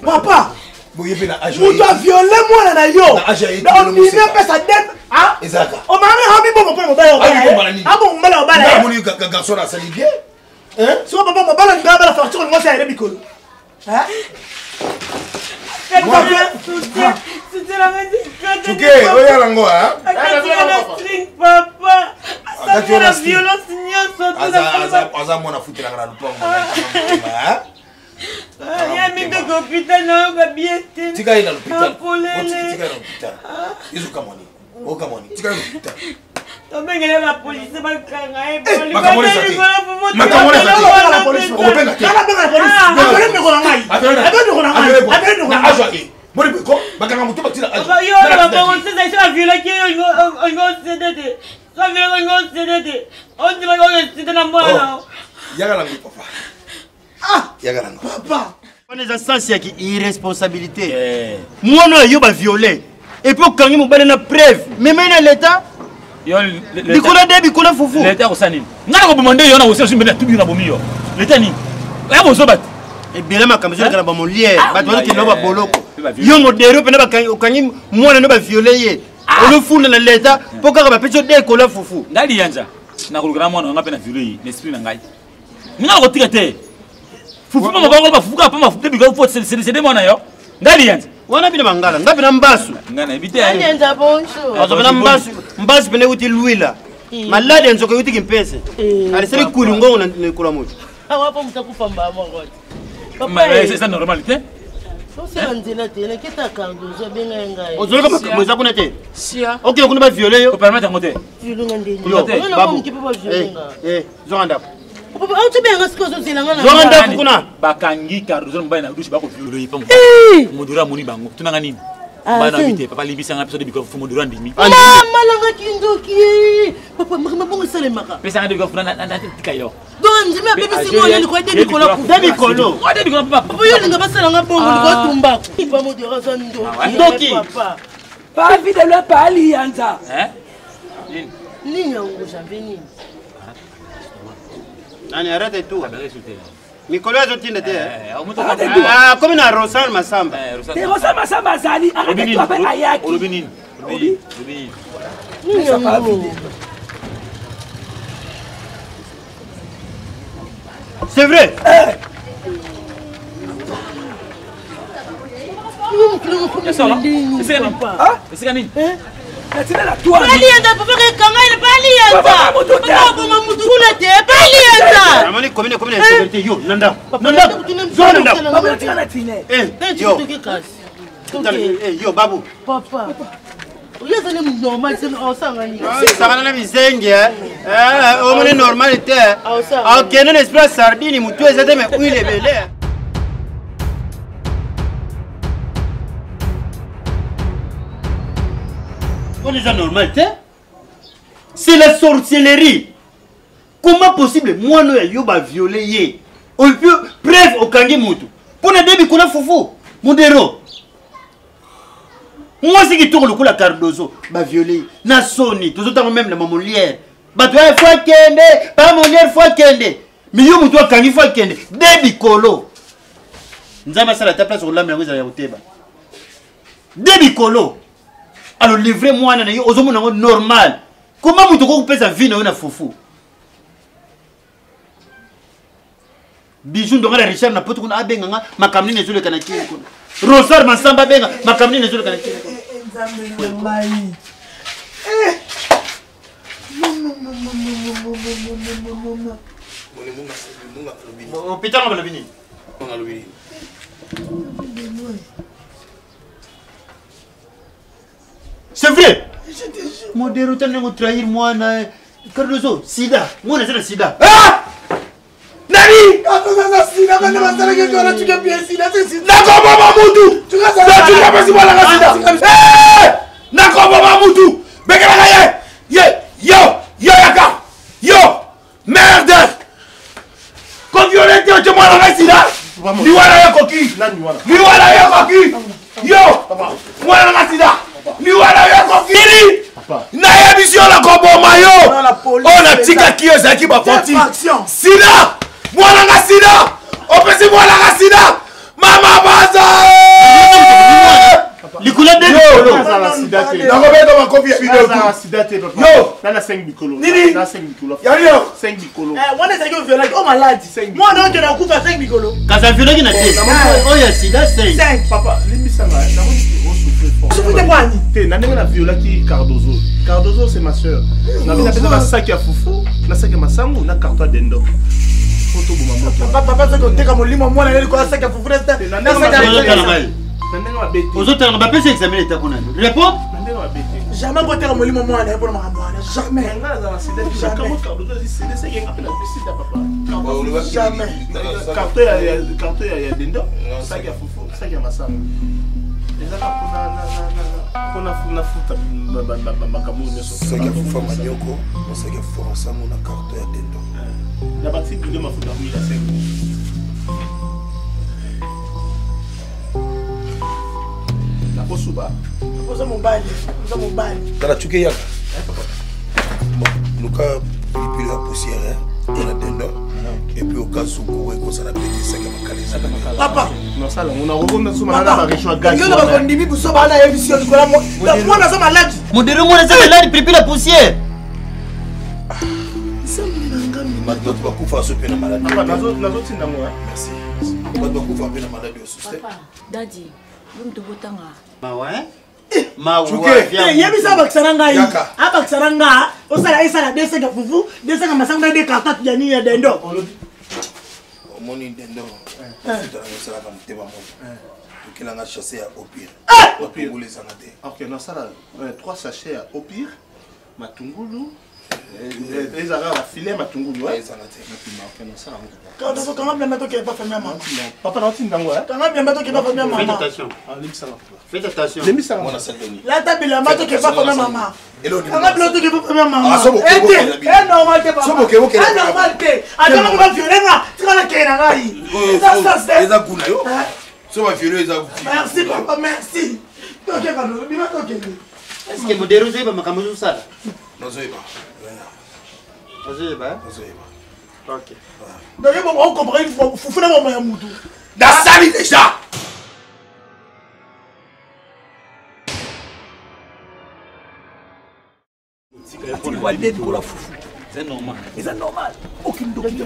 Papa, vous dois violer moi là yo. On n'y met pas ça dette. Ah, on m'a mis un bon pour mon ah bon, on va la garçon là, ça dit bien. Hein? Si on papa m'a balé la facture, moi c'est un bicolo. Hein? C'était la musique. Tu es, regarde l'ango hein. Papa. Ça la violence Aza moi na foutu la grande pomme. Il y a mis de l'hôpital, non, va bien. Tu gagnes dans l'hôpital. Tu gagnes dans l'hôpital. Ils ont camoni. Oh camoni. Tu gagnes dans l'hôpital. Tu gagnes la police, c'est pas le cas. Ma camoni ça dit. Ma camoni ça dit. La police. On peut la police. Appelle-le Ronangai. Appelle-le Ronangai. Appelle-le Ronangai. Ajoie. Moi le quoi? Ma camoni tu vas tirer. Yo, la police c'est la violence qui on CDD. Ça vient on CDD. On dit on CDD na moi là. Yaga langu papa. Ah, yaga langu. Papa. On est dans sens qui irresponsabilité. Moi non yo ba violer. Et puis quand il me na preuve, mais maintenant l'état Bikola de bikola fufu. L'état ko sani. Ngana ko bomande yo na aussi je me na tubi na bomi yo. L'état ni. Ya bo so bat. Et bien ma camisole kana ba molier, ba to ki no ba boloko. Yo modero pena ba kanyi moi na ba violer. On le fout dans l'état pour que ba pecho de kola fufu. Ndali yanja. Na ko grand moi nga pena violer l'esprit na ngai. Ngana ko tirete. Fufu ma ba fufu ka pa ma fufu biko faut c'est des moi na yo. Ngali yanza. Wana bina mangala, ngapi na mbasu. Ngana ebite. Alienda bonjour. Azobana mbasu pene uti luila. Malade nzoka uti kimpese. Alisema kulungo na kula moto. Hapo mtakufa mbaya ngoja. Papa, c'est normalité. C'est nzela tena kita kanguzo benga ngai. Ozoloka makamweza kuna te. Sia. Okay, kuna ba violer yo. Ko permettre ngote. Vilunga ndeni. Babu. Zonda. Papa, au tubenga sikozo zilanga na. Zonda kuna. Bakangi Cardozo mbaya na douche bako violer yipa mo. Modura moni bango. Tunanga nini? Bana vite papa libisa nga episode biko modura ndimi. Malanga kindoki. Papa, mabongo sale maka. Pesa nga biko funa na tikayo. Donc, je m'appelle Simon, il croit des Nicolas. Des Nicolas. Des Nicolas, papa. Papa, il n'a pas ça dans un bon combat. Il va me dire à son dos. Papa. Pas vite de le parler, Anza. Hein? Ni en rouge, venu. Nani, arrête tout. Nicolas, je tiens de terre. Ah, comme une Rosal Massamba. Rosal Massamba, Zali. Arrête-toi avec Ayaki. Rubinin. Ni en rouge. C'est vrai. C'est gagné. Yo, Babu. Papa. Uyazane normal c'est osangani. Sangana na bizenge omone normalité. OK, non esprit sardine mutu ezate me huile belé. On est en normalité. C'est la sorcellerie. Comment possible moi no yo ba violer yé. On peut preuve au kangi mutu. Pour na debi kuna fufu. Modero. Moi, c'est qui tourne le coup la Cardozo, bah violé, na Sony, tout autant même la mamolière. Bah toi, il faut kende, pas molière, faut kende. Mais yo, toi, quand il faut kende, Debi Kolo. Nous avons ça la place sur l'âme, vous avez ôté. Debi Kolo. Alors, livrez-moi, na yo, aux hommes normal. Comment vous devez couper sa vie, na foufou? Bijou, donc la Richard n'a pas tout à benga, ma camine sur le canaki. Rosar Massamba benga, ma camine sur le canaki. C'est vrai. Mon déroutant ne trahir moi na Cardozo, Sida. Moi c'est le Sida. Ah! Nani! Sida quand même ça que tu as tu bien Sida c'est Sida. Nakobo Mamutu. Tu vas ça. Tu vas pas si voilà la Sida. Eh! Nakobo Mamutu. Bekala ye. Yo yaka. Yo merde. Quand violente tu moi la Sida. Ni wala yako ki. Ni wala yako ki. Yo. Moi la Sida. Ni wala yako ki. Na émission la koboma yo. On a tika ki ozaki ba foti. Sida. Voilà la Sida. On peut se voir la Sida. Maman Baza. Likula de yo. La Sida te. Na robé dans ma copie vidéo. La Sida te papa. Yo. Na 5 bikolo. Nini? Na 5 bikolo. Yo. 5 bikolo. On est allé au violage. Oh malade. Moi non, je n'ai pas 5 bigolo. Kaza violage na te. Oh ya Sida 5. Papa, limbisanga. Na mo ko souffrir fort. Souffrir de quoi ni? Te na ndenge na violaki Cardozo. Cardozo c'est ma sœur. Na bina pesa na sac ya fufu, na sac ya masangu, na carton dendo. Papa, tu as comme limo moi là quoi ça qui a foutu ça. Aux autres on va pas s'examiner ta connaît. Réponds. Jamais côté comme limo moi là pour ma jamais. Jamais. Carton ya dendo, sac ya fufu, sac ya masangu. Kuna futa makamu nyoso. Sac ya fufu manioko, sac ya fufu ensemble na carton ya dendo. La bâtisse de ma faute à la 5. La posuba. Posa mobile. Posa mobile. Tala chuke yaka. Luka pilipili ya poussière on a dendo. Et puis au cas où vous avez ça la petite sac à makalisa. Papa. Non ça là on a reconnu sur ma la région gaz. Yo na kondimi buso ba na émission ko moi na so malade. Modéré moi ça là pilipili la poussière. Maintenant tu vas couper ce peine malade. Papa nazo tinda moi. Merci. Maintenant tu vas couper malade au système. Papa, daddy. yebisa bakisana ngai abakisana nga osala esala deseka fufu deseka masanga de karta yani ya dendo omoni dendo fitara sala ka muteba mo kila nga chasser à au pire matungulu ezanga te OK na sala 3 sachets à au pire matungulu ezanga filet matungulu ezanga te OK na sala quand on quand même mettre que pas famille maman papa na tinda ngo quand même mettre que pas famille maman faites attention les misala mona sadoni la table la mettre que pas famille maman elo quand même mettre que pas famille maman c'est normal que papa c'est normal que attends on va violer là tu vas la kena ngai ça c'est eza kuna yo so va violer eza merci papa merci OK quand bima OK est-ce que modèle vous avez makambo ça nozoyeba OK donc bon on comprend il faut faire mon moyen mutu da sali déjà c'est normal. C'est normal. Aucune document.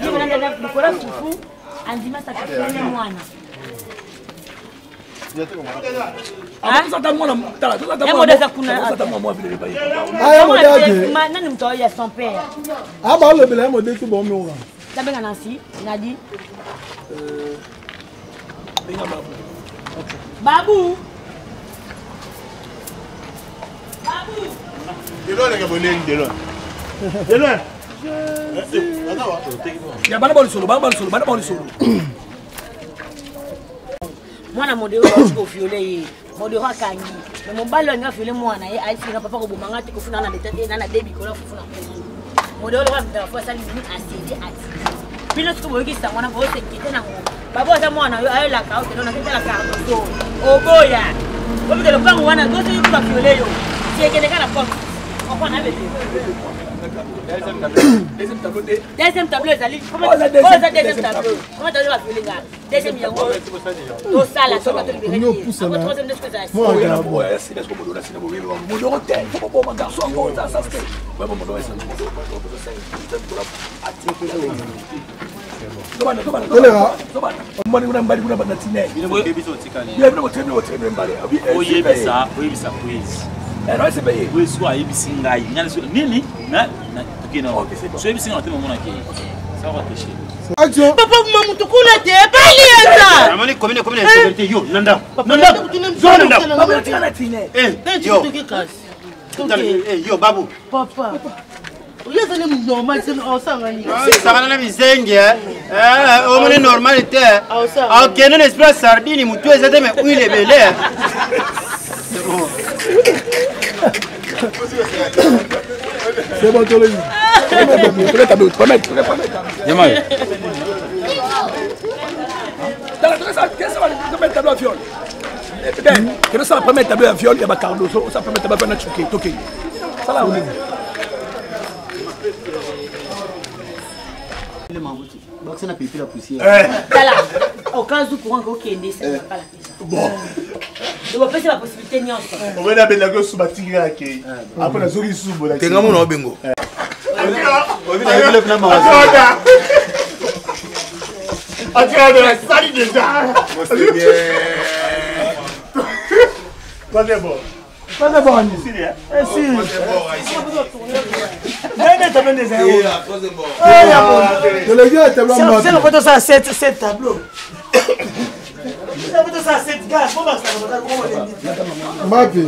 Babou. Mwana modelo ko violer modelo akangi mais mon balo nga violer mwana ye aifina papa ko bomanga te ko funa na leta na debi ko la funa modelo wa mta fa sali ni asidi ati pilo ko boki sa mwana ko se kite na ngo baba za mwana yo ayo la ka o te na kete la ka to oboya ko bi le pango wana do se ko violer yo si ke ne kana porte on va na bete deuxième tableau ezali comment ça deuxième tableau comment tu vas violer là deuxième yango to sala to ka to libérer après troisième de ce que ça moi c'est parce que mon dola c'est mon hôtel faut pas mon garçon encore ça c'est ouais mon dola c'est Papa maman tu connais te balienda. Amani combien de sécurité yo nanda. Nanda. Yo babu. Papa. Oya zane normal c'est osangani. Ça va na bizenge omoni normalité. OK non esprit sardine mutu ezate mais où il est belé. C'est bon, tu l'as dit. Au cas où courant kokende ça pas la piste. Bon. Je vais passer la possibilité nyonso. On va d'abord la gosse batinga ke. Après la zoki subo la. tenga mona obengo. Attends, la salle déjà. C'est bien. Pas de bon. Pas de bon ici. Si. Mais tu as des zéros. Le gars est tellement c'est le photo ça 7 tableaux. C'est photo ça 7 gars, comment ça va comment Mapi.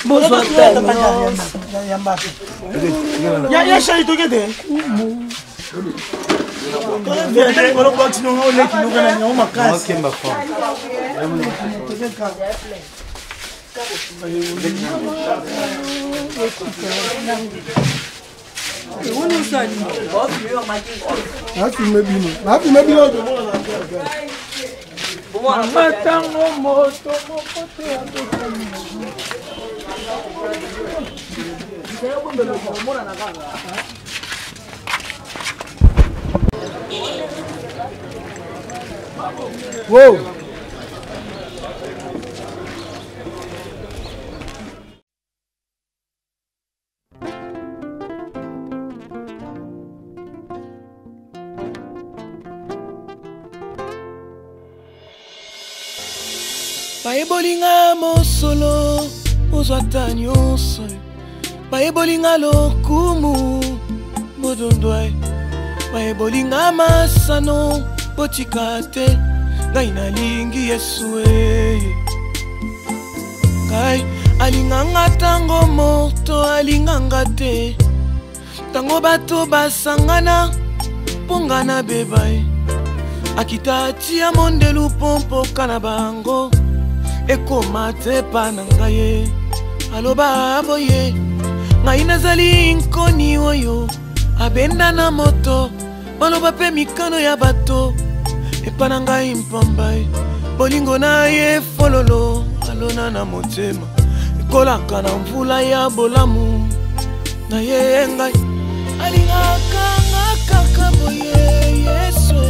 Bonsoir. Ya chéri to gete. Wow. Baebolinga mosolo ozwata nyonso baebolinga lokumu bodondwa baebolinga masano botika te ngai nalingi Yesu ngai alinganga tango moto alinganga te tango bato basangana pongana bebai akita tia mondelu pompo kana bango ekoma te pananga ye aloba boye ngai nazali nkoni oyo abenda na moto baloba pe mikano ya bato epana ngai mpambai bolingo na ye fololo alona na motema ekolaka na mvula ya bolamu na ye ngai alingaka nga kaka boye Yesu